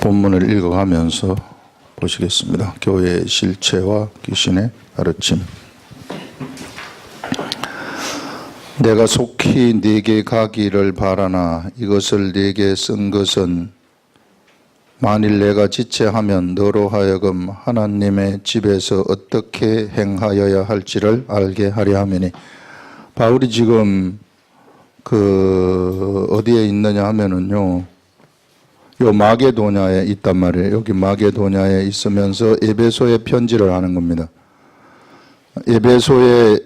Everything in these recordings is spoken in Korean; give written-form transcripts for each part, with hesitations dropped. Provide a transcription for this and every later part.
본문을 읽어가면서 보시겠습니다. 교회의 실체와 귀신의 가르침. 내가 속히 네게 가기를 바라나 이것을 네게 쓴 것은 만일 내가 지체하면 너로 하여금 하나님의 집에서 어떻게 행하여야 할지를 알게 하려 함이니. 바울이 지금 어디에 있느냐 하면은요, 요 마게도냐에 있단 말이에요. 여기 마게도냐에 있으면서 에베소에 편지를 하는 겁니다. 에베소에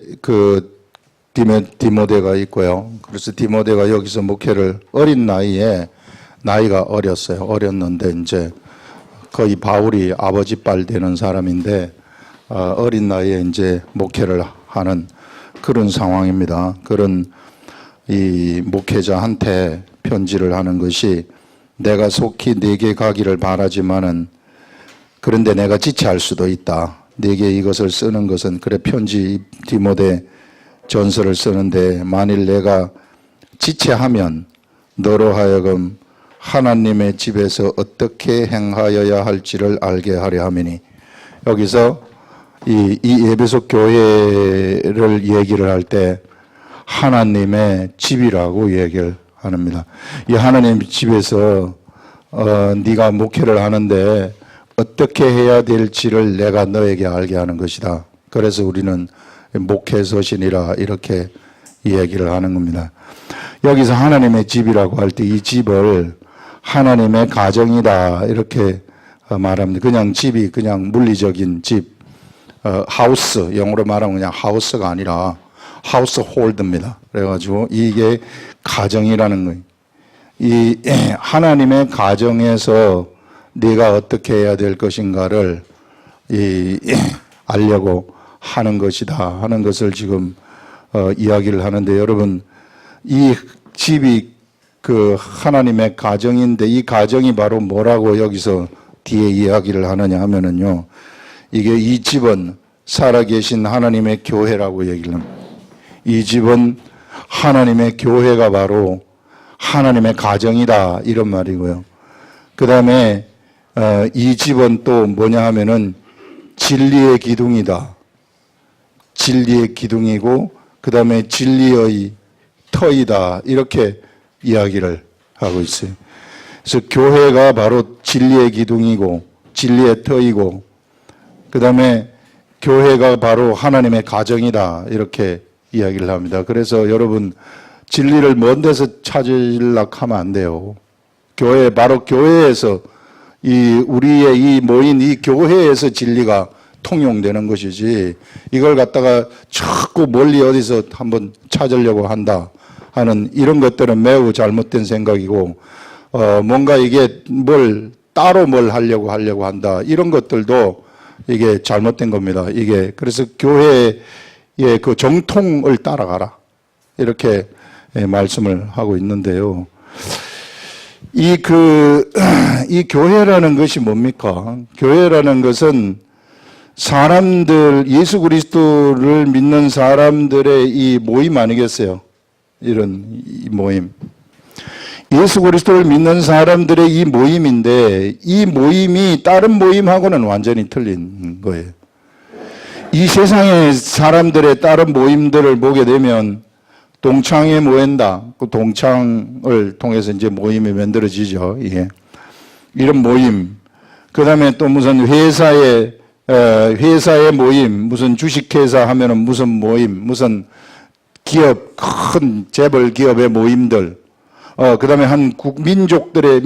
디모데가 있고요. 그래서 디모데가 여기서 목회를 어린 나이가 어렸는데 이제 거의 바울이 아버지 빨 되는 사람인데 어린 나이에 이제 목회를 하는 그런 상황입니다. 그런 이 목회자한테 편지를 하는 것이 내가 속히 네게 가기를 바라지만은 그런데 내가 지체할 수도 있다. 네게 이것을 쓰는 것은 그래 편지 디모데 전서를 쓰는데 만일 내가 지체하면 너로 하여금 하나님의 집에서 어떻게 행하여야 할지를 알게 하려 함이니. 여기서 이 에베소 교회를 얘기를 할 때 하나님의 집이라고 얘기를 합니다. 이 하나님의 집에서 네가 목회를 하는데 어떻게 해야 될지를 내가 너에게 알게 하는 것이다. 그래서 우리는 목회서신이라 이렇게 얘기를 하는 겁니다. 여기서 하나님의 집이라고 할 때 이 집을 하나님의 가정이다 이렇게 말합니다. 그냥 집이 그냥 물리적인 집, 하우스, 영어로 말하면 그냥 하우스가 아니라 하우스 홀드입니다. 그래가지고 이게 가정이라는 거예요. 이 하나님의 가정에서 네가 어떻게 해야 될 것인가를 알려고 하는 것이다 하는 것을 지금 이야기를 하는데, 여러분 이 집이 하나님의 가정인데 이 가정이 바로 뭐라고 여기서 뒤에 이야기를 하느냐 하면은요, 이 집은 살아계신 하나님의 교회라고 얘기를 합니다. 이 집은 하나님의 교회가 바로 하나님의 가정이다 이런 말이고요. 그 다음에 이 집은 또 뭐냐 하면은 진리의 기둥이다. 진리의 기둥이고 그 다음에 진리의 터이다 이렇게 이야기를 하고 있어요. 그래서 교회가 바로 진리의 기둥이고 진리의 터이고 그 다음에 교회가 바로 하나님의 가정이다 이렇게 이야기를 합니다. 그래서 여러분 진리를 먼 데서 찾으려고 하면 안 돼요. 바로 교회에서 우리의 이 모인 이 교회에서 진리가 통용되는 것이지 이걸 갖다가 자꾸 멀리 어디서 한번 찾으려고 한다 하는 이런 것들은 매우 잘못된 생각이고, 뭔가 이게 따로 뭘 하려고 한다 이런 것들도 이게 잘못된 겁니다. 그래서 교회의 그 정통을 따라가라 이렇게 말씀을 하고 있는데요. 이 교회라는 것이 뭡니까? 교회라는 것은 예수 그리스도를 믿는 사람들의 이 모임 아니겠어요? 이런 이 모임. 예수 그리스도를 믿는 사람들의 이 모임인데 이 모임이 다른 모임하고는 완전히 틀린 거예요. 이 세상의 사람들의 다른 모임들을 보게 되면 동창회 모인다. 그 동창을 통해서 이제 모임이 만들어지죠. 예. 이런 모임. 그 다음에 또 무슨 회사의 모임, 무슨 주식회사 하면은 무슨 모임, 무슨 기업, 큰 재벌 기업의 모임들. 그 다음에 민족들의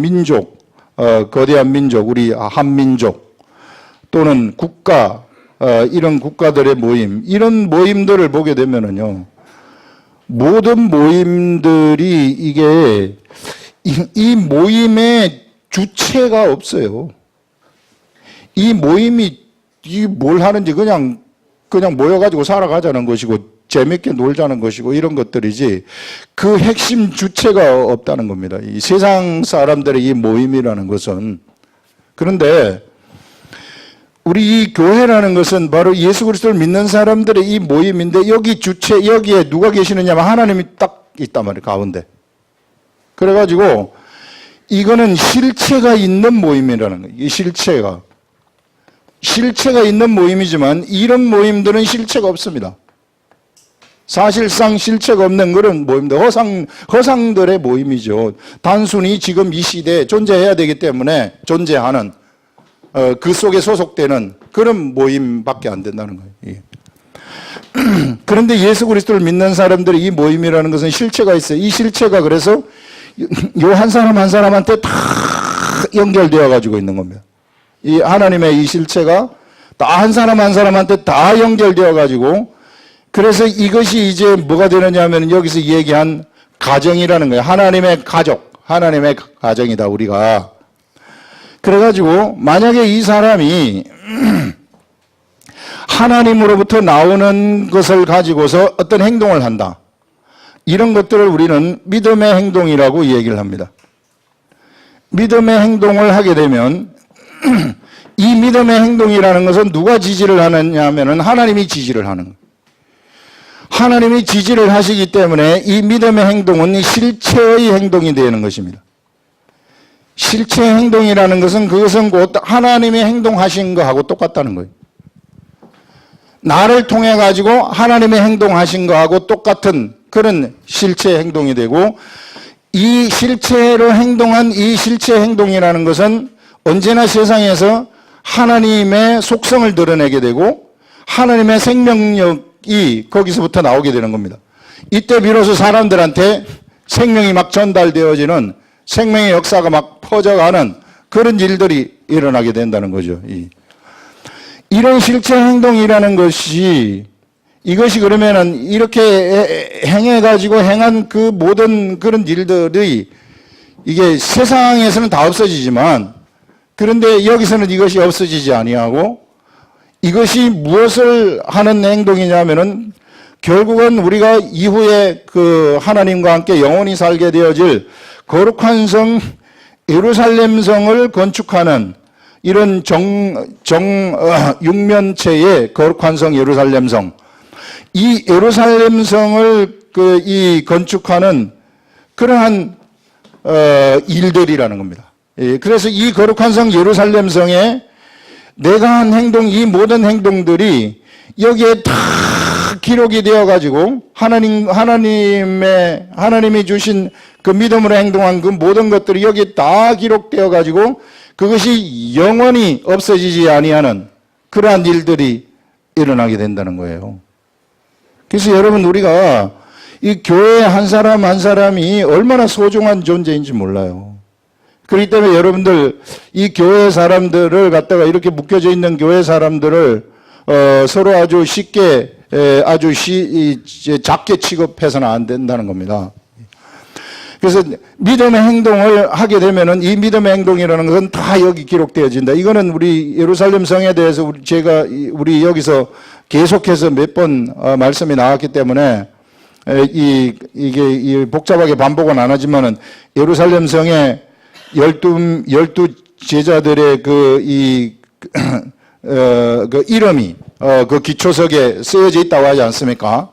거대한 민족, 우리 한민족. 또는 국가, 이런 국가들의 모임. 이런 모임들을 보게 되면은요. 모든 모임들이 이 모임의 주체가 없어요. 이 모임이 뭘 하는지 그냥 모여가지고 살아가자는 것이고 재밌게 놀자는 것이고 이런 것들이지 그 핵심 주체가 없다는 겁니다. 이 세상 사람들의 이 모임이라는 것은. 그런데 우리 이 교회라는 것은 바로 예수 그리스도를 믿는 사람들의 이 모임인데 여기에 누가 계시느냐 하면 하나님이 딱 있단 말이에요. 가운데. 그래가지고 이거는 실체가 있는 모임이라는 거예요. 이 실체가 있는 모임이지만 이런 모임들은 실체가 없습니다. 사실상 실체가 없는 그런 모임들, 허상들의 모임이죠. 단순히 지금 이 시대에 존재해야 되기 때문에 존재하는 그 속에 소속되는 그런 모임밖에 안 된다는 거예요. 예. 그런데 예수 그리스도를 믿는 사람들의 이 모임이라는 것은 실체가 있어요. 이 실체가 그래서 요 한 사람 한 사람한테 다 연결되어 가지고 있는 겁니다. 이 하나님의 이 실체가 다 한 사람 한 사람한테 다 연결되어 가지고, 그래서 이것이 이제 뭐가 되느냐 하면 여기서 얘기한 가정이라는 거예요. 하나님의 가족, 하나님의 가정이다 우리가. 그래가지고 만약에 이 사람이 하나님으로부터 나오는 것을 가지고서 어떤 행동을 한다, 이런 것들을 우리는 믿음의 행동이라고 얘기를 합니다. 믿음의 행동을 하게 되면 이 믿음의 행동이라는 것은 누가 지지를 하느냐 하면 하나님이 지지를 하는 거예요. 하나님이 지지를 하시기 때문에 이 믿음의 행동은 실체의 행동이 되는 것입니다. 실체의 행동이라는 것은 그것은 곧 하나님이 행동하신 것하고 똑같다는 거예요. 나를 통해 가지고 하나님의 행동하신 것하고 똑같은 그런 실체의 행동이 되고, 이 실체로 행동한 이 실체의 행동이라는 것은 언제나 세상에서 하나님의 속성을 드러내게 되고 하나님의 생명력이 거기서부터 나오게 되는 겁니다. 이때 비로소 사람들한테 생명이 막 전달되어지는, 생명의 역사가 막 퍼져가는 그런 일들이 일어나게 된다는 거죠. 이런 실체 행동이라는 것이, 이것이 그러면은 이렇게 행해가지고 행한 그 모든 그런 일들이 이게 세상에서는 다 없어지지만, 그런데 여기서는 이것이 없어지지 아니하고, 이것이 무엇을 하는 행동이냐면은 결국은 우리가 이후에 그 하나님과 함께 영원히 살게 되어질 거룩한 성 예루살렘 성을 건축하는 이런 육면체의 거룩한 성 예루살렘 성, 이 예루살렘 성을 이 건축하는 그러한 일들이라는 겁니다. 예, 그래서 이 거룩한 성 예루살렘 성에 내가 한 행동, 이 모든 행동들이 여기에 다 기록이 되어 가지고 하나님이 주신 그 믿음으로 행동한 그 모든 것들이 여기에 다 기록되어 가지고 그것이 영원히 없어지지 아니하는 그러한 일들이 일어나게 된다는 거예요. 그래서 여러분, 우리가 이 교회 한 사람 한 사람이 얼마나 소중한 존재인지 몰라요. 그렇기 때문에 여러분들, 이 교회 사람들을 갖다가 이렇게 묶여져 있는 교회 사람들을 서로 아주 쉽게 작게 취급해서는 안 된다는 겁니다. 그래서 믿음의 행동을 하게 되면은 이 믿음의 행동이라는 것은 다 여기 기록되어진다. 이거는 우리 예루살렘 성에 대해서 우리 여기서 계속해서 몇 번 말씀이 나왔기 때문에 이게 복잡하게 반복은 안 하지만은 예루살렘 성에 12 제자들의 그 이름이 그 기초석에 쓰여져 있다고 하지 않습니까?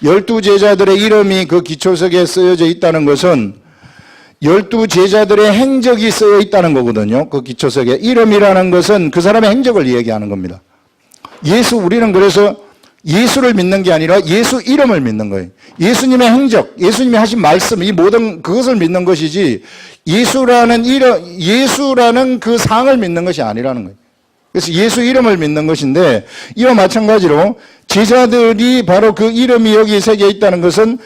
12 제자들의 이름이 그 기초석에 쓰여져 있다는 것은 12 제자들의 행적이 쓰여 있다는 거거든요. 그 기초석에. 이름이라는 것은 그 사람의 행적을 얘기하는 겁니다. 우리는 그래서 예수를 믿는 게 아니라 예수 이름을 믿는 거예요. 예수님의 행적, 예수님이 하신 말씀, 이 모든 그것을 믿는 것이지 예수라는 그 상을 믿는 것이 아니라는 거예요. 그래서 예수 이름을 믿는 것인데, 이와 마찬가지로 제자들이 바로 그 이름이 여기 새겨 있다는 것은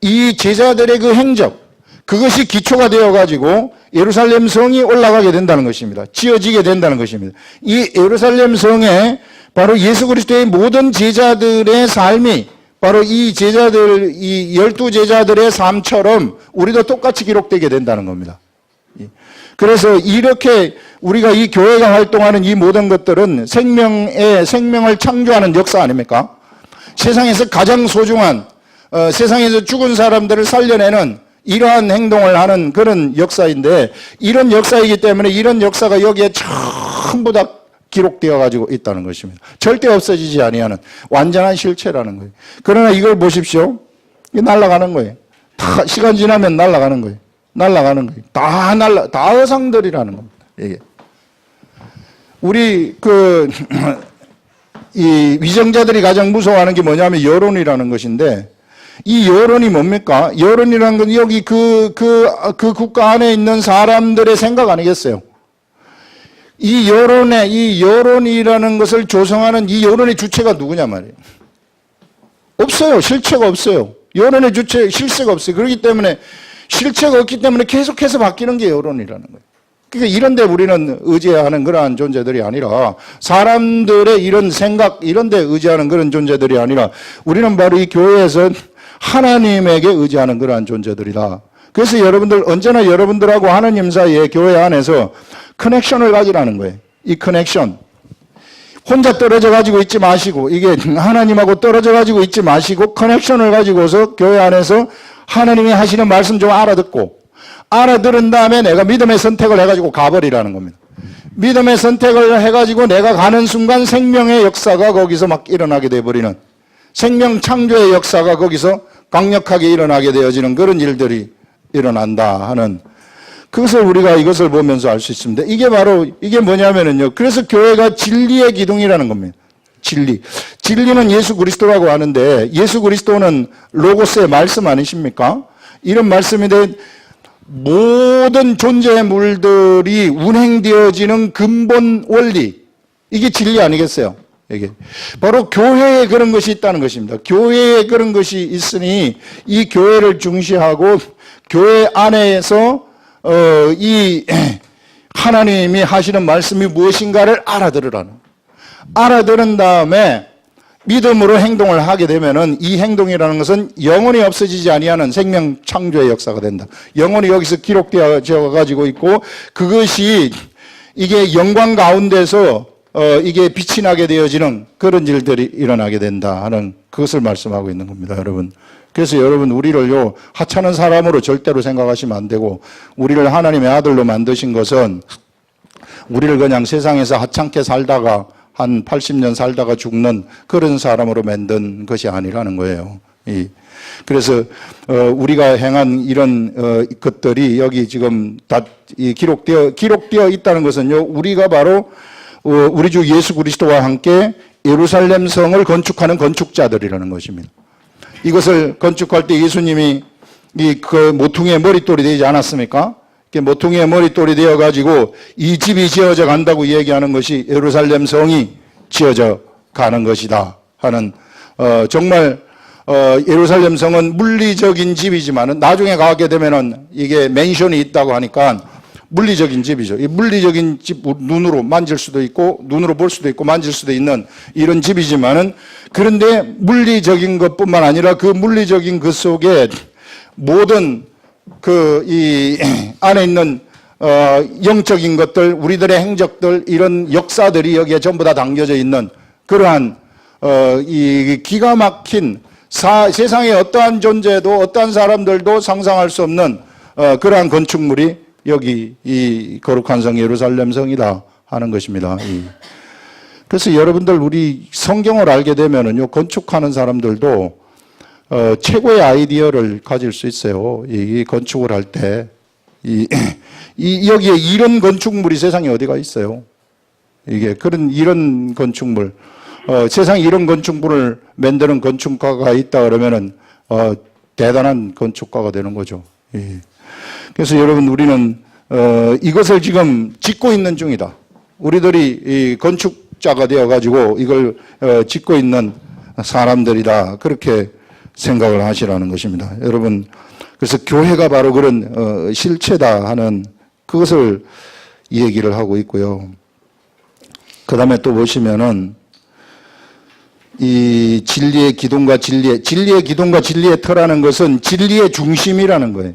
이 제자들의 그 행적, 그것이 기초가 되어가지고 예루살렘 성이 올라가게 된다는 것입니다. 지어지게 된다는 것입니다. 이 예루살렘 성에 바로 예수 그리스도의 모든 제자들의 삶이 바로 이 12 제자들의 삶처럼 우리도 똑같이 기록되게 된다는 겁니다. 그래서 이렇게 우리가 이 교회가 활동하는 이 모든 것들은 생명을 창조하는 역사 아닙니까? 세상에서 가장 소중한, 세상에서 죽은 사람들을 살려내는 이러한 행동을 하는 그런 역사인데, 이런 역사이기 때문에 이런 역사가 여기에 전부 다 기록되어 가지고 있다는 것입니다. 절대 없어지지 아니하는 완전한 실체라는 거예요. 그러나 이걸 보십시오. 이게 날아가는 거예요. 다 시간 지나면 날아가는 거예요. 날아가는 거예요. 다 어상들이라는 겁니다. 이게. 우리 이 위정자들이 가장 무서워하는 게 뭐냐면 여론이라는 것인데, 이 여론이 뭡니까? 여론이라는 건 여기 그 국가 안에 있는 사람들의 생각 아니겠어요? 이 여론이라는 것을 조성하는 이 여론의 주체가 누구냐 말이에요. 없어요. 실체가 없어요. 여론의 주체, 실체가 없어요. 그렇기 때문에, 실체가 없기 때문에 계속해서 바뀌는 게 여론이라는 거예요. 그러니까 이런데 우리는 의지하는 그러한 존재들이 아니라, 사람들의 이런 생각, 이런데 의지하는 그런 존재들이 아니라, 우리는 바로 이 교회에서 하나님에게 의지하는 그러한 존재들이다. 그래서 여러분들, 언제나 여러분들하고 하나님 사이에 교회 안에서 커넥션을 가지라는 거예요. 이 커넥션. 혼자 떨어져 가지고 있지 마시고, 이게 하나님하고 떨어져 가지고 있지 마시고, 커넥션을 가지고서 교회 안에서 하나님이 하시는 말씀 좀 알아들은 다음에 내가 믿음의 선택을 해가지고 가버리라는 겁니다. 믿음의 선택을 해가지고 내가 가는 순간 생명의 역사가 거기서 막 일어나게 돼버리는, 생명 창조의 역사가 거기서 강력하게 일어나게 되어지는 그런 일들이 일어난다 하는, 그것을 우리가 이것을 보면서 알 수 있습니다. 이게 뭐냐면은요. 그래서 교회가 진리의 기둥이라는 겁니다. 진리는 예수 그리스도라고 하는데, 예수 그리스도는 로고스의 말씀 아니십니까? 이런 말씀인데, 모든 존재의 물들이 운행되어지는 근본 원리, 이게 진리 아니겠어요? 이게 바로 교회에 그런 것이 있다는 것입니다. 교회에 그런 것이 있으니 이 교회를 중시하고 교회 안에서 이 하나님이 하시는 말씀이 무엇인가를 알아들은 다음에 믿음으로 행동을 하게 되면은 이 행동이라는 것은 영원히 없어지지 아니하는 생명 창조의 역사가 된다. 영원히 여기서 기록되어 가지고 있고, 그것이 이게 영광 가운데서 이게 빛이 나게 되어지는 그런 일들이 일어나게 된다 하는, 그것을 말씀하고 있는 겁니다, 여러분. 그래서 여러분, 우리를요, 하찮은 사람으로 절대로 생각하시면 안 되고, 우리를 하나님의 아들로 만드신 것은 우리를 그냥 세상에서 하찮게 살다가 한 80년 살다가 죽는 그런 사람으로 만든 것이 아니라는 거예요. 그래서 우리가 행한 이런 것들이 여기 지금 다 기록되어 있다는 것은요, 우리가 바로 우리 주 예수 그리스도와 함께 예루살렘 성을 건축하는 건축자들이라는 것입니다. 이것을 건축할 때 예수님이 그 모퉁이의 머릿돌이 되지 않았습니까? 모퉁이의 머릿돌이 되어가지고 이 집이 지어져 간다고 얘기하는 것이 예루살렘 성이 지어져 가는 것이다 하는, 정말 예루살렘 성은 물리적인 집이지만은 나중에 가게 되면은 이게 맨션이 있다고 하니까 물리적인 집이죠. 이 물리적인 집, 눈으로 만질 수도 있고 눈으로 볼 수도 있고 만질 수도 있는 이런 집이지만은, 그런데 물리적인 것뿐만 아니라 그 물리적인 것 속에 모든 이 안에 있는 영적인 것들, 우리들의 행적들, 이런 역사들이 여기에 전부 다 담겨져 있는 그러한 이 기가 막힌 세상에 어떠한 존재도 어떠한 사람들도 상상할 수 없는 그러한 건축물이 여기 이 거룩한 성 예루살렘 성이다 하는 것입니다. 그래서 여러분들, 우리 성경을 알게 되면은요, 건축하는 사람들도 최고의 아이디어를 가질 수 있어요. 이 건축을 할 때. 여기에 이런 건축물이 세상에 어디가 있어요? 이런 건축물. 세상에 이런 건축물을 만드는 건축가가 있다 그러면은, 대단한 건축가가 되는 거죠. 그래서 여러분, 우리는, 이것을 지금 짓고 있는 중이다. 우리들이 이 건축자가 되어가지고 이걸 짓고 있는 사람들이다. 그렇게 생각을 하시라는 것입니다. 여러분, 그래서 교회가 바로 그런 실체다 하는 그것을 얘기를 하고 있고요. 그 다음에 또 보시면은 이 진리의 기둥과 진리의 기둥과 진리의 터라는 것은 진리의 중심이라는 거예요.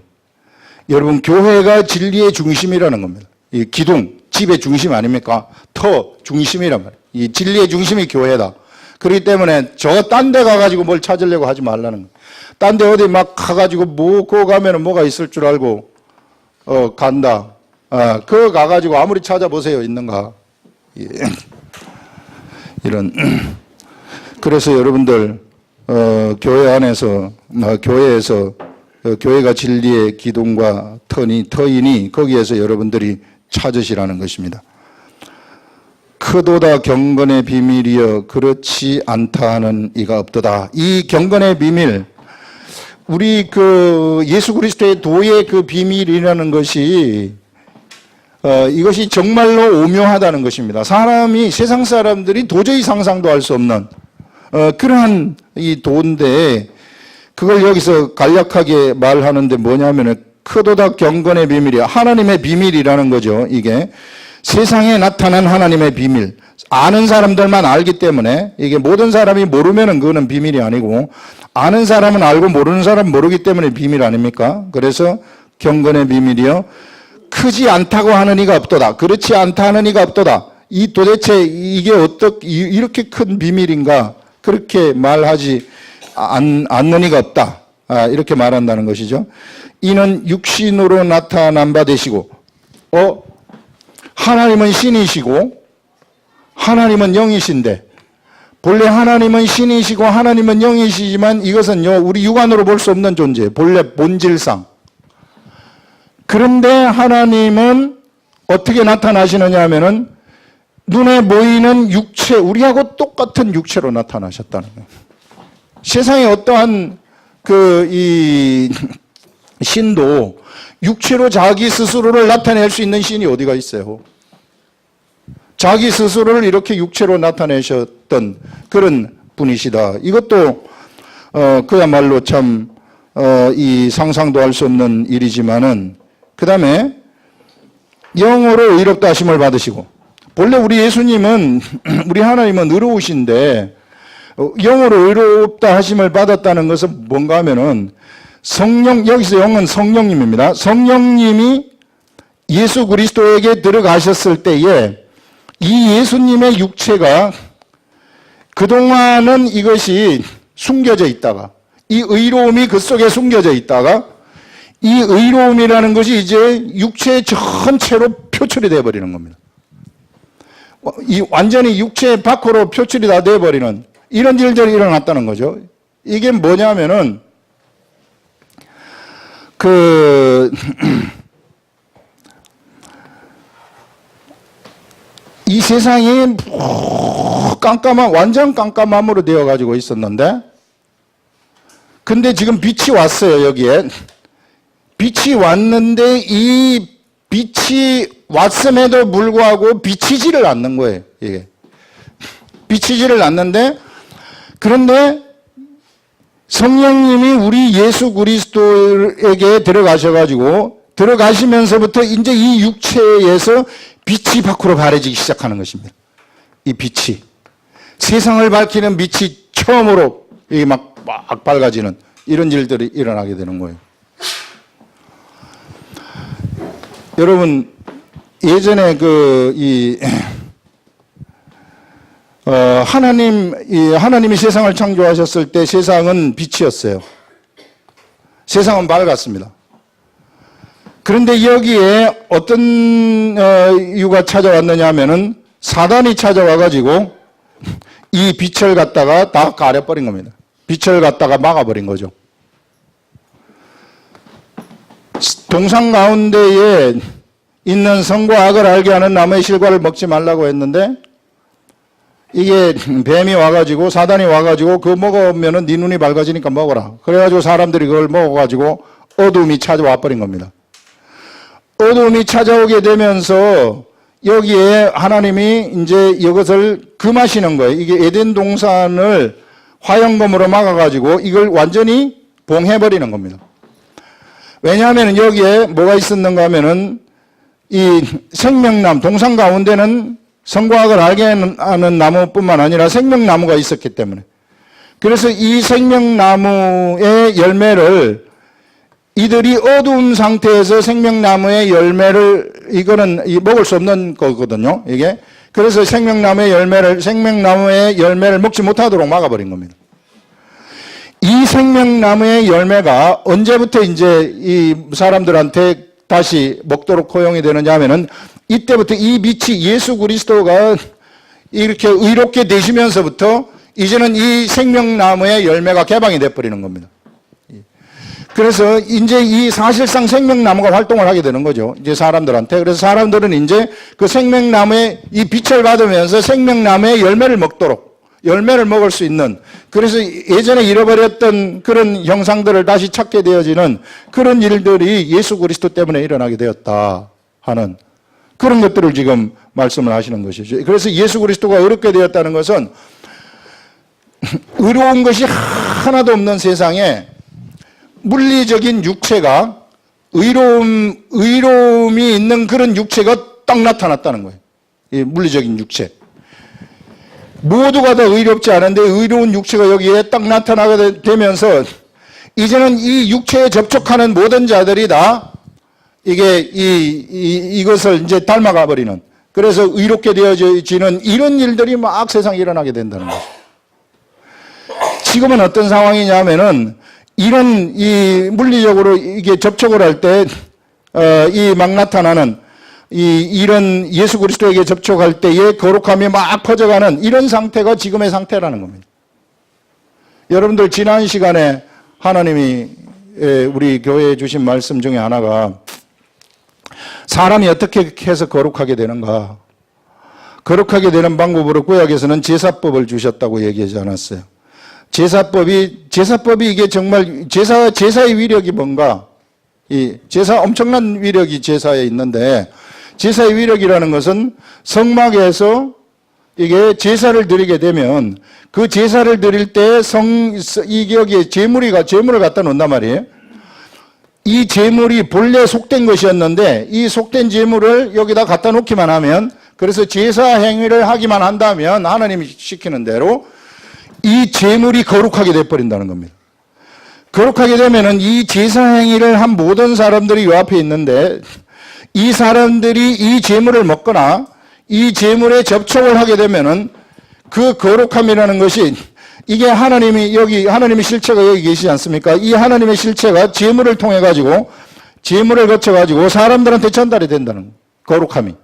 여러분, 교회가 진리의 중심이라는 겁니다. 이 기둥, 집의 중심 아닙니까? 터, 중심이란 말이에요. 이 진리의 중심이 교회다. 그렇기 때문에 딴 데 가가지고 뭘 찾으려고 하지 말라는 거예요. 딴 데 어디 막 가가지고 그거 가면은 뭐가 있을 줄 알고, 간다. 그거 가가지고 아무리 찾아보세요. 있는가. 예. 그래서 여러분들, 교회 안에서, 교회에서 교회가 진리의 기둥과 터이니 거기에서 여러분들이 찾으시라는 것입니다. 크도다 경건의 비밀이여 그렇지 않다 하는 이가 없도다. 이 경건의 비밀, 우리 예수 그리스도의 도의 비밀이라는 것이 이것이 정말로 오묘하다는 것입니다. 세상 사람들이 도저히 상상도 할 수 없는 그러한 이 도인데, 그걸 여기서 간략하게 말하는데 뭐냐면은 크도다 경건의 비밀이야. 하나님의 비밀이라는 거죠. 이게 세상에 나타난 하나님의 비밀. 아는 사람들만 알기 때문에, 이게 모든 사람이 모르면은 그거는 비밀이 아니고, 아는 사람은 알고 모르는 사람은 모르기 때문에 비밀 아닙니까? 그래서 경건의 비밀이요 크지 않다고 하는 이가 없도다. 그렇지 않다 하는 이가 없도다. 도대체 이게 어떻게 이렇게 큰 비밀인가? 그렇게 말하지 않는 이가 없다. 이렇게 말한다는 것이죠. 이는 육신으로 나타난 바 되시고, 하나님은 신이시고 하나님은 영이신데, 본래 하나님은 신이시고 하나님은 영이시지만 이것은요 우리 육안으로 볼 수 없는 존재, 본래 본질상. 그런데 하나님은 어떻게 나타나시느냐 하면은 눈에 보이는 육체, 우리하고 똑같은 육체로 나타나셨다는 거예요. 세상에 어떠한 이 신도 육체로 자기 스스로를 나타낼 수 있는 신이 어디가 있어요? 자기 스스로를 이렇게 육체로 나타내셨던 그런 분이시다. 이것도 그야말로 참 이 상상도 할 수 없는 일이지만은, 그 다음에 영으로 의롭다 하심을 받으시고, 본래 우리 예수님은 우리 하나님은 의로우신데 영으로 의롭다 하심을 받았다는 것은 뭔가 하면은 여기서 영은 성령님입니다. 성령님이 예수 그리스도에게 들어가셨을 때에 이 예수님의 육체가 그동안은 이것이 숨겨져 있다가, 이 의로움이 그 속에 숨겨져 있다가, 이 의로움이라는 것이 이제 육체 전체로 표출이 되어버리는 겁니다. 완전히 육체 밖으로 표출이 다 되어버리는 이런 일들이 일어났다는 거죠. 이게 뭐냐면은 이 세상이 완전 깜깜함으로 되어가지고 있었는데, 근데 지금 빛이 왔어요, 여기에. 빛이 왔는데 이 빛이 왔음에도 불구하고 비치지를 않는 거예요, 이게. 비치지를 않는데, 그런데 성령님이 우리 예수 그리스도에게 들어가시면서부터 이제 이 육체에서 빛이 밖으로 바래지기 시작하는 것입니다. 이 빛이. 세상을 밝히는 빛이 처음으로 이게 막 밝아지는 이런 일들이 일어나게 되는 거예요. 여러분, 예전에 하나님이 세상을 창조하셨을 때 세상은 빛이었어요. 세상은 밝았습니다. 그런데 여기에 어떤 이유가 찾아왔느냐 하면은 사단이 찾아와가지고 이 빛을 갖다가 다 가려버린 겁니다. 빛을 갖다가 막아버린 거죠. 동상 가운데에 있는 선과 악을 알게 하는 나무의 실과를 먹지 말라고 했는데, 이게 뱀이 와가지고, 사단이 와가지고 그거 먹으면은 네 눈이 밝아지니까 먹어라. 그래가지고 사람들이 그걸 먹어가지고 어둠이 찾아와 버린 겁니다. 어둠이 찾아오게 되면서 여기에 하나님이 이제 이것을 금하시는 거예요. 이게 에덴 동산을 화영검으로 막아가지고 이걸 완전히 봉해버리는 겁니다. 왜냐하면 여기에 뭐가 있었는가 하면은 이 생명나무, 동산 가운데는 선과학을 알게 하는 나무뿐만 아니라 생명나무가 있었기 때문에, 그래서 이 생명나무의 열매를 이들이 어두운 상태에서 생명나무의 열매를, 이거는 먹을 수 없는 거거든요, 이게. 그래서 생명나무의 열매를 먹지 못하도록 막아버린 겁니다. 이 생명나무의 열매가 언제부터 이제 이 사람들한테 다시 먹도록 허용이 되느냐 하면은, 이때부터 이 빛이 예수 그리스도가 이렇게 의롭게 되시면서부터 이제는 이 생명나무의 열매가 개방이 돼버리는 겁니다. 그래서 이제 이 사실상 생명나무가 활동을 하게 되는 거죠. 이제 사람들한테. 그래서 사람들은 이제 그 생명나무의 이 빛을 받으면서 생명나무의 열매를 먹도록, 열매를 먹을 수 있는, 그래서 예전에 잃어버렸던 그런 형상들을 다시 찾게 되어지는 그런 일들이 예수 그리스도 때문에 일어나게 되었다 하는 그런 것들을 지금 말씀을 하시는 것이죠. 그래서 예수 그리스도가 의롭게 되었다는 것은 의로운 것이 하나도 없는 세상에 물리적인 육체가 의로움이 있는 그런 육체가 딱 나타났다는 거예요. 이 물리적인 육체. 모두가 다 의롭지 않은데 의로운 육체가 여기에 딱 나타나게 되면서 이제는 이 육체에 접촉하는 모든 자들이 다 이것을 이제 닮아가 버리는, 그래서 의롭게 되어지는 이런 일들이 막 세상에 일어나게 된다는 거죠. 지금은 어떤 상황이냐면은 이런 이 물리적으로 이게 접촉을 할 때 이 막 나타나는 이런 예수 그리스도에게 접촉할 때의 거룩함이 막 퍼져가는 이런 상태가 지금의 상태라는 겁니다. 여러분들 지난 시간에 하나님이 우리 교회에 주신 말씀 중에 하나가 사람이 어떻게 해서 거룩하게 되는가? 거룩하게 되는 방법으로 구약에서는 제사법을 주셨다고 얘기하지 않았어요. 제사법이 이게 정말 제사의 위력이 뭔가? 이 제사 엄청난 위력이 제사에 있는데 제사의 위력이라는 것은 성막에서 이게 제사를 드리게 되면 그 제사를 드릴 때 이게 여기에 제물을 갖다 놓는단 말이에요. 이 제물이 본래 속된 것이었는데 이 속된 제물을 여기다 갖다 놓기만 하면, 그래서 제사 행위를 하기만 한다면 하나님이 시키는 대로 이 제물이 거룩하게 돼버린다는 겁니다. 거룩하게 되면은 이 제사 행위를 한 모든 사람들이 요 앞에 있는데 이 사람들이 이 제물을 먹거나 이 제물에 접촉을 하게 되면은 그 거룩함이라는 것이 이게 하나님의 실체가 여기 계시지 않습니까? 이 하나님의 실체가 제물을 통해 가지고 제물을 거쳐 가지고 사람들한테 전달이 된다는 거룩함이.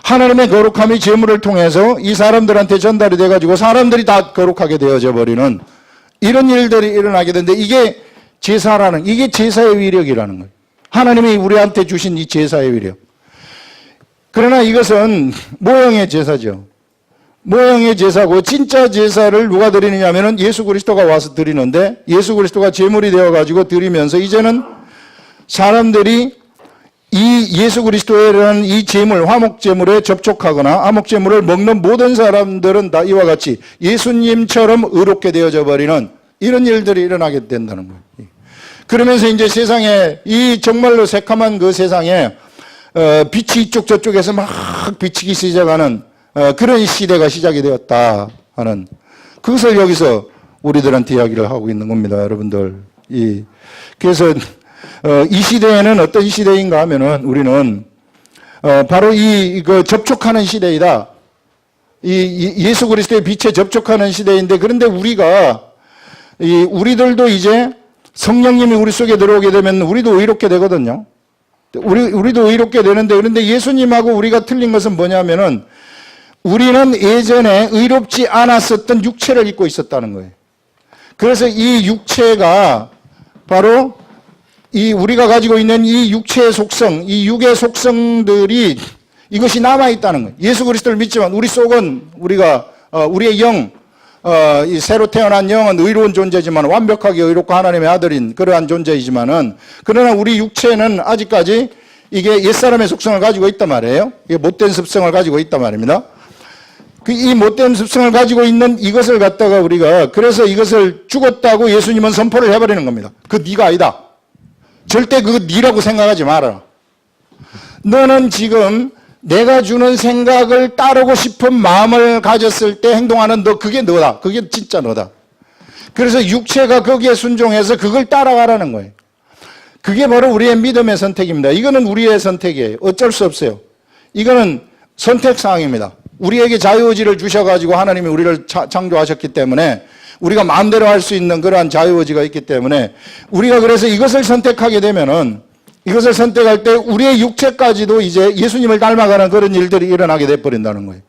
하나님의 거룩함이 제물을 통해서 이 사람들한테 전달이 돼 가지고 사람들이 다 거룩하게 되어져 버리는 이런 일들이 일어나게 되는데 이게 이게 제사의 위력이라는 거예요. 하나님이 우리한테 주신 이 제사의 위력. 그러나 이것은 모형의 제사죠. 모형의 제사고 진짜 제사를 누가 드리느냐 하면은 예수 그리스도가 와서 드리는데 예수 그리스도가 제물이 되어 가지고 드리면서 이제는 사람들이 이 예수 그리스도라는 이 제물, 화목 제물에 접촉하거나 화목 제물을 먹는 모든 사람들은 다 이와 같이 예수님처럼 의롭게 되어져 버리는 이런 일들이 일어나게 된다는 거예요. 그러면서 이제 세상에 이 정말로 새카만 그 세상에 빛이 이쪽 저쪽에서 막 비치기 시작하는 그런 시대가 시작이 되었다 하는 그것을 여기서 우리들한테 이야기를 하고 있는 겁니다, 여러분들. 그래서 이 시대에는 어떤 시대인가 하면은 우리는 바로 그 접촉하는 시대이다. 예수 그리스도의 빛에 접촉하는 시대인데, 그런데 우리들도 이제 성령님이 우리 속에 들어오게 되면 우리도 의롭게 되거든요. 우리도 의롭게 되는데, 그런데 예수님하고 우리가 틀린 것은 뭐냐면은 우리는 예전에 의롭지 않았었던 육체를 입고 있었다는 거예요. 그래서 이 육체가 바로 우리가 가지고 있는 이 육체의 속성, 이 육의 속성들이 이것이 남아있다는 거예요. 예수 그리스도를 믿지만 우리 속은 우리의 영, 이 새로 태어난 영은 의로운 존재지만 완벽하게 의롭고 하나님의 아들인 그러한 존재이지만은, 그러나 우리 육체는 아직까지 이게 옛사람의 속성을 가지고 있단 말이에요. 이게 못된 습성을 가지고 있단 말입니다. 이 못된 습성을 가지고 있는 이것을 갖다가 그래서 이것을 죽었다고 예수님은 선포를 해버리는 겁니다. 네가 아니다. 절대 네라고 생각하지 마라. 너는 지금 내가 주는 생각을 따르고 싶은 마음을 가졌을 때 행동하는 그게 너다. 그게 진짜 너다. 그래서 육체가 거기에 순종해서 그걸 따라가라는 거예요. 그게 바로 우리의 믿음의 선택입니다. 이거는 우리의 선택이에요. 어쩔 수 없어요. 이거는 선택사항입니다. 우리에게 자유의지를 주셔가지고 하나님이 우리를 창조하셨기 때문에 우리가 마음대로 할 수 있는 그러한 자유의지가 있기 때문에 우리가 그래서 이것을 선택하게 되면은, 이것을 선택할 때 우리의 육체까지도 이제 예수님을 닮아가는 그런 일들이 일어나게 돼버린다는 거예요.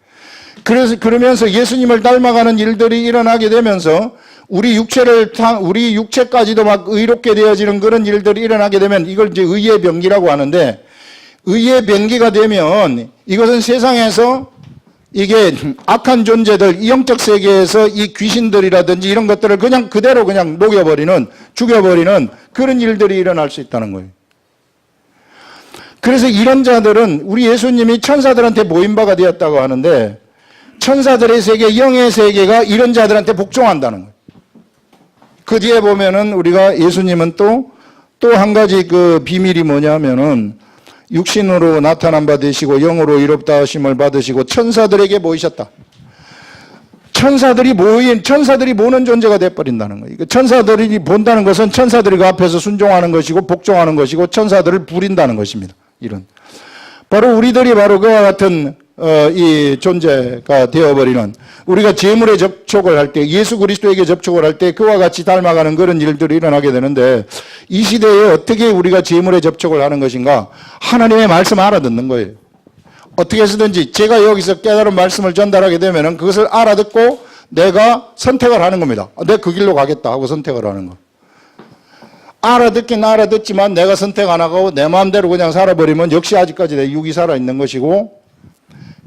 그러면서 예수님을 닮아가는 일들이 일어나게 되면서 우리 육체까지도 막 의롭게 되어지는 그런 일들이 일어나게 되면 이걸 이제 의의 병기라고 하는데, 의의 병기가 되면 이것은 세상에서 이게 악한 존재들, 이 영적 세계에서 이 귀신들이라든지 이런 것들을 그냥 그대로 그냥 녹여버리는, 죽여버리는 그런 일들이 일어날 수 있다는 거예요. 그래서 이런 자들은 우리 예수님이 천사들한테 모임바가 되었다고 하는데, 천사들의 세계, 영의 세계가 이런 자들한테 복종한다는 거예요. 그 뒤에 보면은 우리가 예수님은 또 한 가지 그 비밀이 뭐냐면은 육신으로 나타난 바 되시고 영으로 이롭다 하심을 받으시고 천사들에게 모이셨다. 천사들이 모는 존재가 돼버린다는 거예요. 천사들이 본다는 것은 천사들이 그 앞에서 순종하는 것이고 복종하는 것이고 천사들을 부린다는 것입니다. 이런. 바로 우리들이 바로 그와 같은 이 존재가 되어버리는, 우리가 재물에 접촉을 할 때, 예수 그리스도에게 접촉을 할 때 그와 같이 닮아가는 그런 일들이 일어나게 되는데, 이 시대에 어떻게 우리가 재물에 접촉을 하는 것인가? 하나님의 말씀 알아듣는 거예요. 어떻게 해서든지 제가 여기서 깨달은 말씀을 전달하게 되면 그것을 알아듣고 내가 선택을 하는 겁니다. 내가 그 길로 가겠다 하고 선택을 하는 거. 알아듣긴 알아듣지만 내가 선택 안 하고 내 마음대로 그냥 살아버리면 역시 아직까지 내 육이 살아있는 것이고,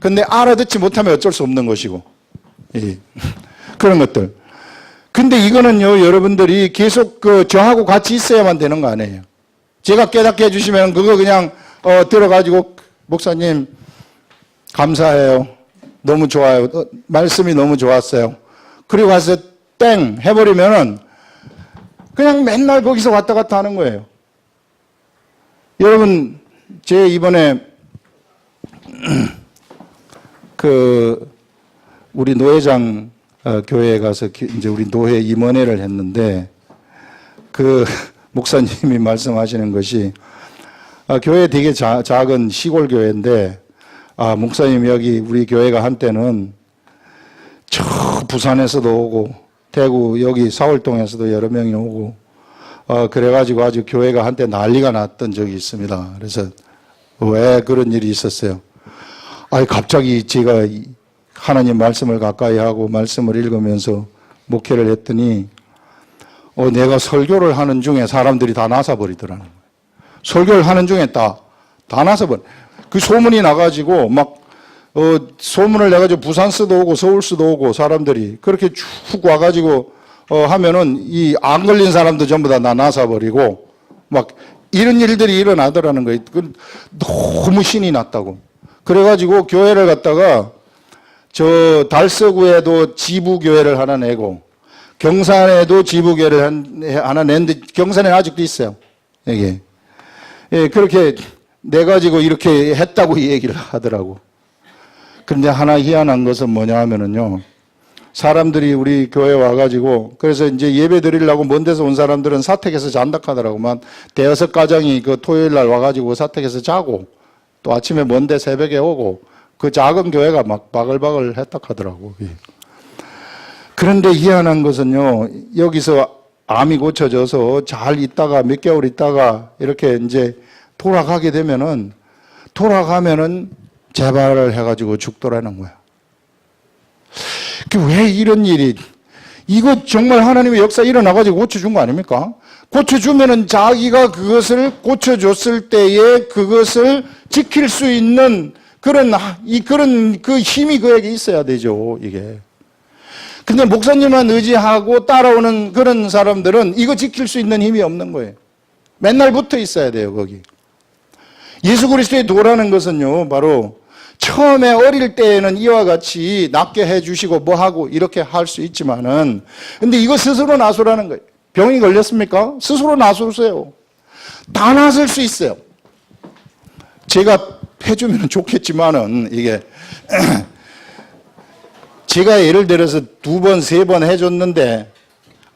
근데 알아듣지 못하면 어쩔 수 없는 것이고, 예. 그런 것들. 근데 이거는요, 여러분들이 계속 저하고 같이 있어야만 되는 거 아니에요. 제가 깨닫게 해주시면 그거 그냥 들어가지고, 목사님 감사해요, 너무 좋아요, 말씀이 너무 좋았어요, 그리고 가서 땡 해버리면은 그냥 맨날 거기서 왔다 갔다 하는 거예요. 여러분, 제 이번에 우리 노회장 교회에 가서 이제 우리 노회 임원회를 했는데, 목사님이 말씀하시는 것이, 교회 되게 작은 시골 교회인데, 목사님 여기 우리 교회가 한때는 저 부산에서도 오고 대구 여기 사월동에서도 여러 명이 오고 그래가지고 아주 교회가 한때 난리가 났던 적이 있습니다. 그래서 왜 그런 일이 있었어요? 갑자기 제가 하나님 말씀을 가까이 하고 말씀을 읽으면서 목회를 했더니 내가 설교를 하는 중에 사람들이 다 나서버리더라는 거예요. 설교를 하는 중에 다 나서버려. 그 소문이 나가지고 막 소문을 내가지고 부산서도 오고 서울서도 오고 사람들이 그렇게 쭉 와가지고 하면은 이 안 걸린 사람도 전부 다 나서버리고 막 이런 일들이 일어나더라는 거예요. 너무 신이 났다고. 그래가지고 교회를 갔다가 저 달서구에도 지부교회를 하나 내고 경산에도 지부교회를 하나 냈는데 경산에는 아직도 있어요. 이게. 예, 그렇게 내가지고 이렇게 했다고 이 얘기를 하더라고. 그런데 하나 희한한 것은 뭐냐 하면은요, 사람들이 우리 교회에 와가지고, 그래서 이제 예배 드리려고 먼 데서 온 사람들은 사택에서 잔다 하더라고만. 대여섯 가정이 그 토요일 날 와가지고 사택에서 자고, 또 아침에 먼데 새벽에 오고, 그 작은 교회가 막 바글바글 했다 하더라고. 그런데 희한한 것은요, 여기서 암이 고쳐져서 잘 있다가 몇 개월 있다가 이렇게 이제 돌아가게 되면은, 재발을 해가지고 죽더라는 거야. 왜 이런 일이, 이거 정말 하나님의 역사 일어나가지고 고쳐준 거 아닙니까? 고쳐주면은 자기가 그것을 고쳐줬을 때에 그것을 지킬 수 있는 그런 그 힘이 그에게 있어야 되죠, 이게. 근데 목사님만 의지하고 따라오는 그런 사람들은 이거 지킬 수 있는 힘이 없는 거예요. 맨날 붙어 있어야 돼요, 거기. 예수 그리스도의 도라는 것은요, 바로 처음에 어릴 때에는 이와 같이 낫게 해주시고 뭐하고 이렇게 할 수 있지만은, 근데 이거 스스로 나서라는 거예요. 병이 걸렸습니까? 스스로 나서세요. 다 나설 수 있어요. 제가 해주면 좋겠지만은, 이게, 제가 예를 들어서 2번, 3번 해줬는데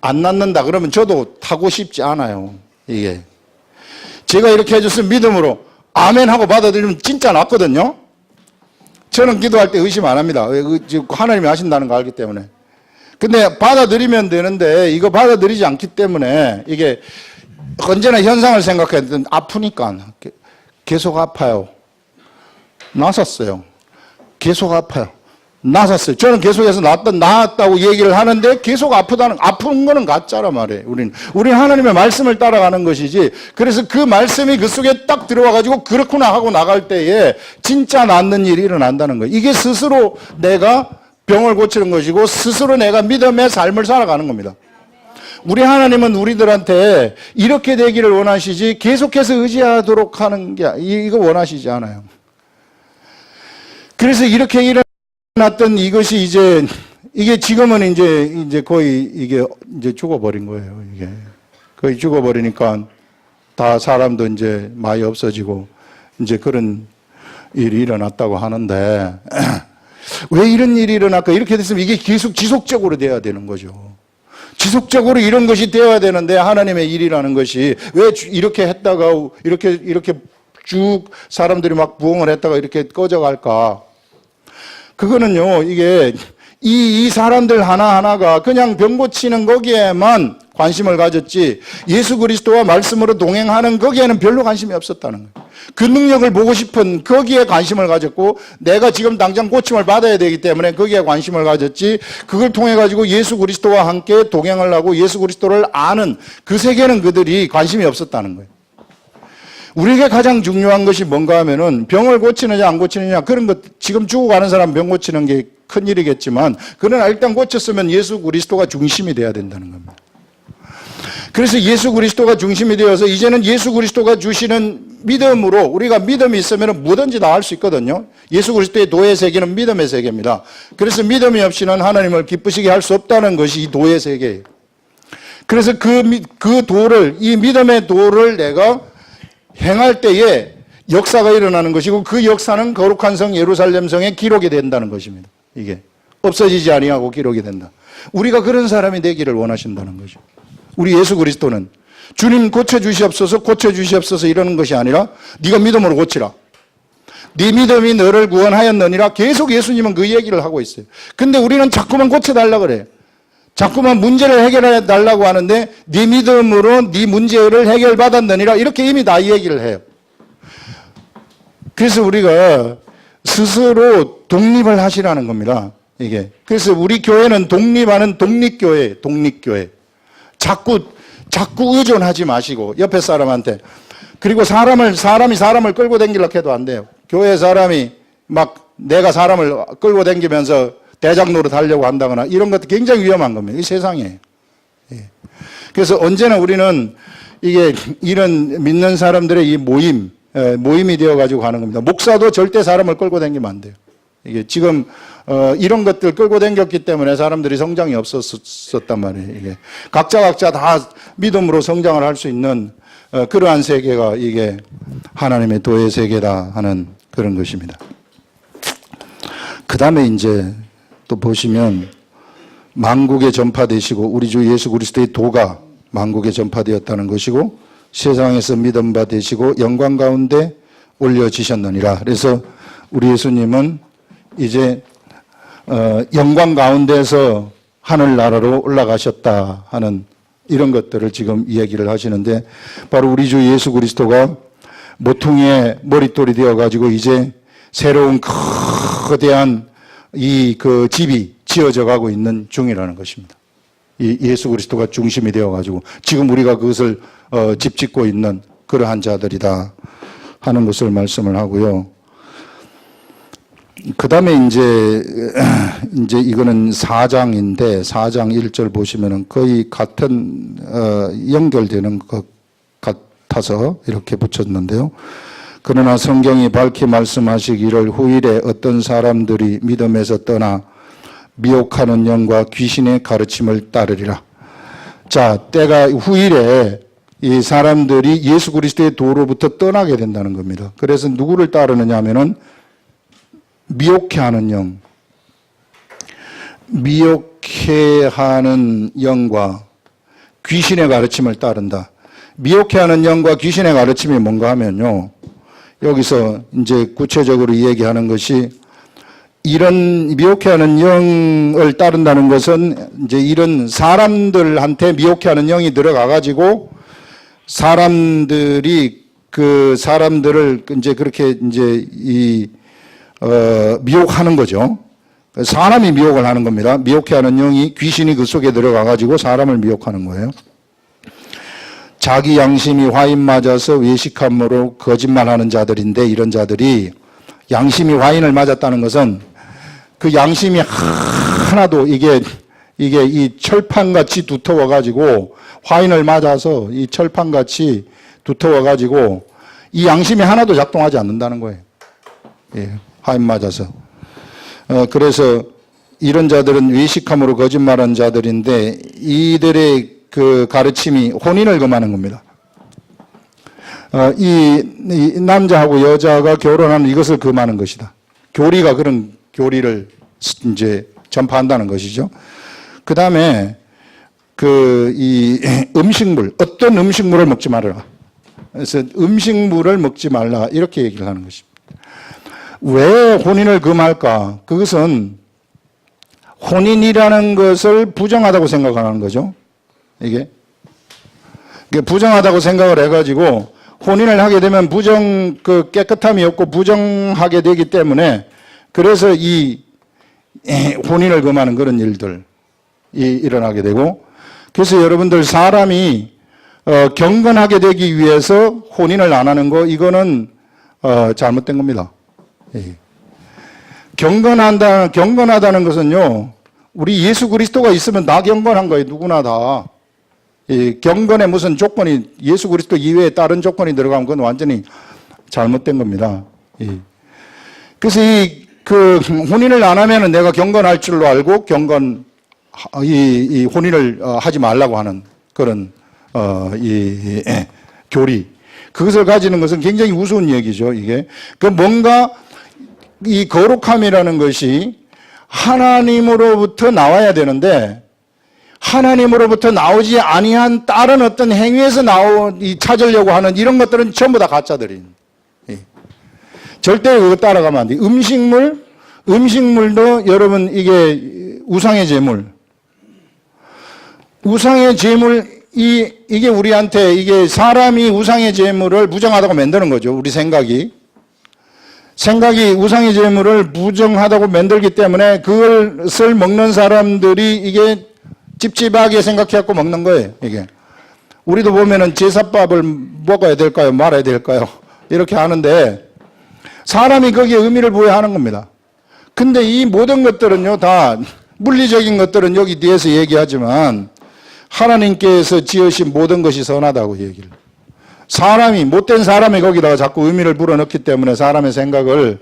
안 낫는다 그러면 저도 타고 싶지 않아요, 이게. 제가 이렇게 해줬으면 믿음으로 아멘 하고 받아들이면 진짜 낫거든요. 저는 기도할 때 의심 안 합니다. 하나님이 하신다는 거 알기 때문에. 근데 받아들이면 되는데 이거 받아들이지 않기 때문에 이게 언제나 현상을 생각해야 되는데 아프니까 계속 아파요. 나섰어요. 계속 아파요. 나았어요. 저는 계속해서 나았다고 얘기를 하는데 계속 아픈 거는 가짜란 말이에요. 우리는 하나님의 말씀을 따라가는 것이지. 그래서 그 말씀이 그 속에 딱 들어와가지고 그렇구나 하고 나갈 때에 진짜 낫는 일이 일어난다는 거예요. 이게 스스로 내가 병을 고치는 것이고 스스로 내가 믿음의 삶을 살아가는 겁니다. 우리 하나님은 우리들한테 이렇게 되기를 원하시지 계속해서 의지하도록 하는 게 이거 원하시지 않아요. 그래서 이렇게 일어났던 이것이 이게 지금은 이제 거의 이게 이제 죽어버린 거예요. 이게 거의 죽어버리니까 다 사람도 이제 많이 없어지고 이제 그런 일이 일어났다고 하는데 왜 이런 일이 일어날까? 이렇게 됐으면 이게 계속 지속적으로 돼야 되는 거죠. 지속적으로 이런 것이 되어야 되는데 하나님의 일이라는 것이 왜 이렇게 했다가 이렇게 쭉 사람들이 막 부흥을 했다가 이렇게 꺼져갈까? 그거는요, 이게 이 사람들 하나하나가 그냥 병 고치는 거기에만 관심을 가졌지 예수 그리스도와 말씀으로 동행하는 거기에는 별로 관심이 없었다는 거예요. 그 능력을 보고 싶은 거기에 관심을 가졌고 내가 지금 당장 고침을 받아야 되기 때문에 거기에 관심을 가졌지 그걸 통해 가지고 예수 그리스도와 함께 동행을 하고 예수 그리스도를 아는 그 세계는 그들이 관심이 없었다는 거예요. 우리에게 가장 중요한 것이 뭔가 하면은 병을 고치느냐 안 고치느냐 그런 것 지금 죽어가는 사람 병 고치는 게 큰일이겠지만 그러나 일단 고쳤으면 예수 그리스도가 중심이 돼야 된다는 겁니다. 그래서 예수 그리스도가 중심이 되어서 이제는 예수 그리스도가 주시는 믿음으로 우리가 믿음이 있으면 뭐든지 다 할 수 있거든요. 예수 그리스도의 도의 세계는 믿음의 세계입니다. 그래서 믿음이 없이는 하나님을 기쁘시게 할 수 없다는 것이 이 도의 세계예요. 그래서 그 도를 이 믿음의 도를 내가 행할 때에 역사가 일어나는 것이고 그 역사는 거룩한 성 예루살렘 성에 기록이 된다는 것입니다. 이게 없어지지 아니하고 기록이 된다. 우리가 그런 사람이 되기를 원하신다는 거죠. 우리 예수 그리스도는 주님 고쳐주시옵소서 이러는 것이 아니라 네가 믿음으로 고치라. 네 믿음이 너를 구원하였느니라. 계속 예수님은 그 얘기를 하고 있어요. 근데 우리는 자꾸만 고쳐달라고 그래요. 자꾸만 문제를 해결해 달라고 하는데 네 믿음으로 네 문제를 해결받았느니라 이렇게 이미 다 얘기를 해요. 그래서 우리가 스스로 독립을 하시라는 겁니다. 이게. 그래서 우리 교회는 독립하는 독립교회. 자꾸 의존하지 마시고 옆에 사람한테 그리고 사람이 사람을 끌고 다니려고 해도 안 돼요. 교회 사람이 막 내가 사람을 끌고 다니면서 대장 노릇 하려고 한다거나 이런 것도 굉장히 위험한 겁니다. 이 세상에. 예. 그래서 언제나 우리는 이게 이런 믿는 사람들의 이 모임이 되어가지고 가는 겁니다. 목사도 절대 사람을 끌고 다니면 안 돼요. 이게 지금 이런 것들 끌고 다녔기 때문에 사람들이 성장이 없었단 말이에요. 이게 각자 다 믿음으로 성장을 할 수 있는 그러한 세계가 이게 하나님의 도의 세계다 하는 그런 것입니다. 그 다음에 이제 또 보시면 만국에 전파되시고 우리 주 예수 그리스도의 도가 만국에 전파되었다는 것이고 세상에서 믿음 바 되시고 영광 가운데 올려지셨느니라. 그래서 우리 예수님은 이제 영광 가운데서 하늘나라로 올라가셨다 하는 이런 것들을 지금 이야기를 하시는데 바로 우리 주 예수 그리스도가 모퉁이의 머릿돌이 되어가지고 이제 새로운 거대한 그 집이 지어져 가고 있는 중이라는 것입니다. 이 예수 그리스도가 중심이 되어가지고 지금 우리가 그것을 집 짓고 있는 그러한 자들이다 하는 것을 말씀을 하고요. 그 다음에 이제 이거는 4장인데 4장 1절 보시면은 거의 같은, 연결되는 것 같아서 이렇게 붙였는데요. 그러나 성경이 밝히 말씀하시기를 후일에 어떤 사람들이 믿음에서 떠나 미혹하는 영과 귀신의 가르침을 따르리라. 자, 때가 후일에 이 사람들이 예수 그리스도의 도로부터 떠나게 된다는 겁니다. 그래서 누구를 따르느냐 하면은 미혹해하는 영, 미혹해하는 영과 귀신의 가르침을 따른다. 미혹해하는 영과 귀신의 가르침이 뭔가 하면요, 여기서 이제 구체적으로 얘기하는 것이 이런 미혹해하는 영을 따른다는 것은 이제 이런 사람들한테 미혹해하는 영이 들어가 가지고 사람들이 그 사람들을 이제 그렇게 이제 미혹하는 거죠. 사람이 미혹을 하는 겁니다. 미혹해 하는 영이 귀신이 그 속에 들어가 가지고 사람을 미혹하는 거예요. 자기 양심이 화인 맞아서 외식함으로 거짓말하는 자들인데, 이런 자들이 양심이 화인을 맞았다는 것은 그 양심이 하나도 이게 이 철판같이 두터워 가지고 화인을 맞아서 이 철판같이 두터워 가지고 이 양심이 하나도 작동하지 않는다는 거예요. 예, 화인 맞아서. 그래서 이런 자들은 외식함으로 거짓말하는 자들인데, 이들의 그 가르침이 혼인을 금하는 겁니다. 이 남자하고 여자가 결혼하는 이것을 금하는 것이다. 교리가 그런 교리를 이제 전파한다는 것이죠. 그 다음에 이 음식물, 어떤 음식물을 먹지 말아라. 그래서 음식물을 먹지 말라, 이렇게 얘기를 하는 것입니다. 왜 혼인을 금할까? 그것은 혼인이라는 것을 부정하다고 생각하는 거죠. 이게 부정하다고 생각을 해가지고 혼인을 하게 되면 깨끗함이 없고 부정하게 되기 때문에, 그래서 이 혼인을 금하는 그런 일들이 일어나게 되고, 그래서 여러분들 사람이 경건하게 되기 위해서 혼인을 안 하는 거, 이거는 잘못된 겁니다. 예. 경건하다는 것은요, 우리 예수 그리스도가 있으면 다 경건한 거예요. 누구나 다. 이 경건에 무슨 조건이, 예수 그리스도 이외에 다른 조건이 들어가면 그건 완전히 잘못된 겁니다. 예. 그래서 혼인을 안 하면은 내가 경건할 줄로 알고 이 혼인을 하지 말라고 하는 그런 교리. 그것을 가지는 것은 굉장히 우스운 얘기죠, 이게. 뭔가 이 거룩함이라는 것이 하나님으로부터 나와야 되는데, 하나님으로부터 나오지 아니한 다른 어떤 행위에서 찾으려고 하는 이런 것들은 전부 다 가짜들이에요. 절대 그거 따라가면 안 돼요. 음식물도 여러분 이게 우상의 제물. 우상의 제물, 이게 우리한테, 이게 사람이 우상의 제물을 부정하다고 만드는 거죠. 우리 생각이 우상의 제물을 부정하다고 만들기 때문에 그것을 먹는 사람들이 이게 찝찝하게 생각해갖고 먹는 거예요, 이게. 우리도 보면은 제사밥을 먹어야 될까요? 말아야 될까요? 이렇게 하는데, 사람이 거기에 의미를 부여하는 겁니다. 근데 이 모든 것들은요, 다 물리적인 것들은 여기 뒤에서 얘기하지만, 하나님께서 지으신 모든 것이 선하다고 얘기를. 못된 사람이 거기다가 자꾸 의미를 불어넣기 때문에 사람의 생각을,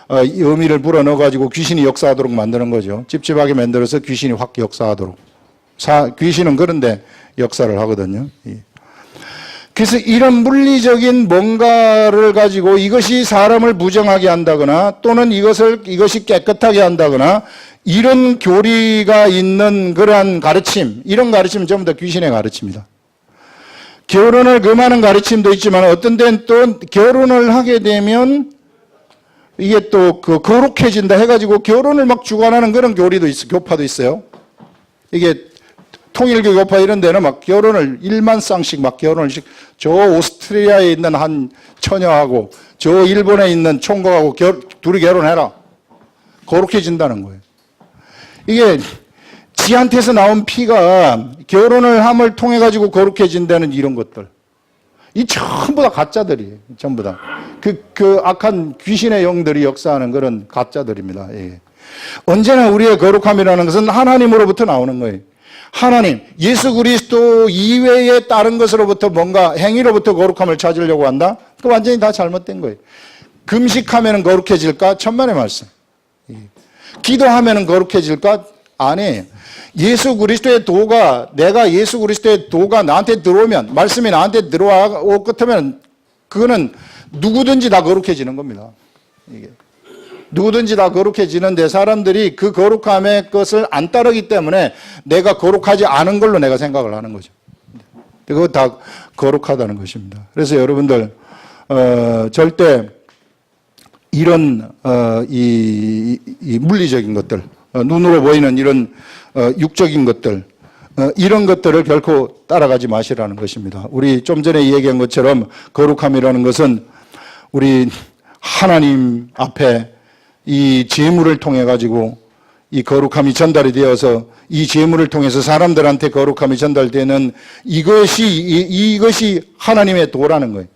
의미를 불어넣어가지고 귀신이 역사하도록 만드는 거죠. 찝찝하게 만들어서 귀신이 확 역사하도록. 귀신은 그런데 역사를 하거든요. 그래서 이런 물리적인 뭔가를 가지고 이것이 사람을 부정하게 한다거나, 또는 이것이 깨끗하게 한다거나, 이런 교리가 있는 그러한 가르침, 이런 가르침은 전부 다 귀신의 가르침입니다. 결혼을 금하는 가르침도 있지만, 어떤 데는 또 결혼을 하게 되면 이게 또 거룩해진다 해가지고 결혼을 막 주관하는 그런 교파도 있어요. 이게 통일교 교파 이런 데는 막 결혼을 1만 쌍씩 막 결혼을, 저 오스트리아에 있는 한 처녀하고 저 일본에 있는 총각하고 둘이 결혼해라. 거룩해진다는 거예요. 이게 지한테서 나온 피가 결혼을 함을 통해 가지고 거룩해진다는 이런 것들. 이 전부 다 가짜들이에요. 전부 다. 그 악한 귀신의 영들이 역사하는 그런 가짜들입니다. 예. 언제나 우리의 거룩함이라는 것은 하나님으로부터 나오는 거예요. 하나님, 예수 그리스도 이외에 다른 것으로부터 뭔가 행위로부터 거룩함을 찾으려고 한다? 그 완전히 다 잘못된 거예요. 금식하면 거룩해질까? 천만의 말씀. 기도하면 거룩해질까? 아니에요. 예수 그리스도의 도가, 내가 예수 그리스도의 도가 나한테 들어오면, 말씀이 나한테 들어오고 끝하면 그거는 누구든지 다 거룩해지는 겁니다. 이게. 누구든지 다 거룩해지는데 사람들이 그 거룩함의 것을 안 따르기 때문에 내가 거룩하지 않은 걸로 내가 생각을 하는 거죠. 그거 다 거룩하다는 것입니다. 그래서 여러분들 절대 이런 이 물리적인 것들, 눈으로 보이는 이런 육적인 것들, 이런 것들을 결코 따라가지 마시라는 것입니다. 우리 좀 전에 얘기한 것처럼 거룩함이라는 것은 우리 하나님 앞에 이 제물을 통해 가지고 이 거룩함이 전달이 되어서 이 제물을 통해서 사람들한테 거룩함이 전달되는 이것이 하나님의 도라는 거예요.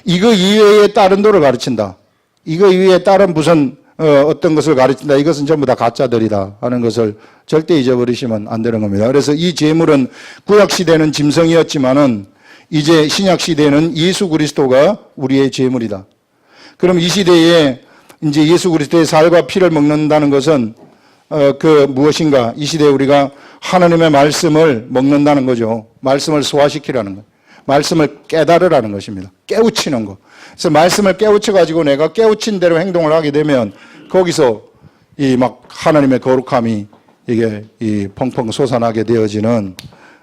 이거 이외에 다른 도를 가르친다. 이거 이외에 다른 무슨 어떤 것을 가르친다. 이것은 전부 다 가짜들이다 하는 것을 절대 잊어버리시면 안 되는 겁니다. 그래서 이 제물은 구약 시대는 짐승이었지만은 이제 신약 시대는 예수 그리스도가 우리의 제물이다. 그럼 이 시대에 이제 예수 그리스도의 살과 피를 먹는다는 것은 무엇인가? 이 시대에 우리가 하나님의 말씀을 먹는다는 거죠. 말씀을 소화시키라는 거. 말씀을 깨달으라는 것입니다. 깨우치는 거. 그래서 말씀을 깨우쳐가지고 내가 깨우친 대로 행동을 하게 되면 거기서 이 막 하나님의 거룩함이 이게 이 펑펑 솟아나게 되어지는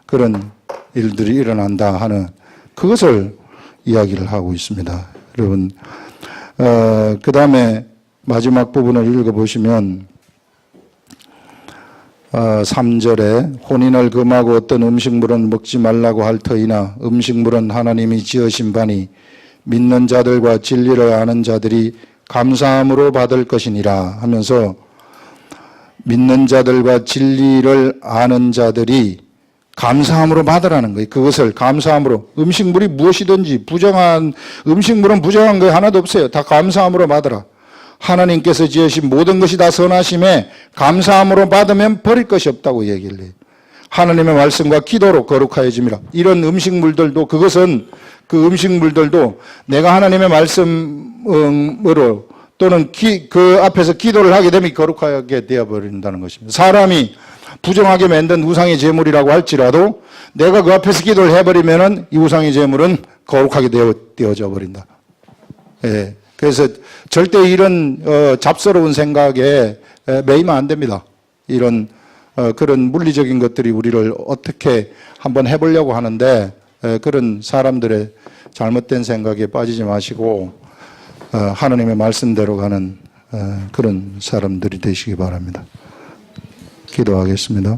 그런 일들이 일어난다 하는 그것을 이야기를 하고 있습니다. 여러분, 그 다음에 마지막 부분을 읽어보시면 3절에 혼인을 금하고 어떤 음식물은 먹지 말라고 할 터이나 음식물은 하나님이 지으신 바니 믿는 자들과 진리를 아는 자들이 감사함으로 받을 것이니라 하면서 믿는 자들과 진리를 아는 자들이 감사함으로 받으라는 거예요. 그것을 감사함으로. 음식물이 무엇이든지 부정한 음식물은 부정한 거 하나도 없어요. 다 감사함으로 받으라. 하나님께서 지으신 모든 것이 다 선하심에 감사함으로 받으면 버릴 것이 없다고 얘기를 해요. 하나님의 말씀과 기도로 거룩하여짐이라. 이런 음식물들도 그것은 그 음식물들도 내가 하나님의 말씀으로 또는 그 앞에서 기도를 하게 되면 거룩하게 되어버린다는 것입니다. 사람이 부정하게 만든 우상의 제물이라고 할지라도 내가 그 앞에서 기도를 해버리면은 이 우상의 제물은 거룩하게 되어져 버린다. 예. 그래서 절대 이런 잡스러운 생각에 매이면 안 됩니다. 이런 그런 물리적인 것들이 우리를 어떻게 한번 해보려고 하는데 그런 사람들의 잘못된 생각에 빠지지 마시고 하나님의 말씀대로 가는 그런 사람들이 되시기 바랍니다. 기도하겠습니다.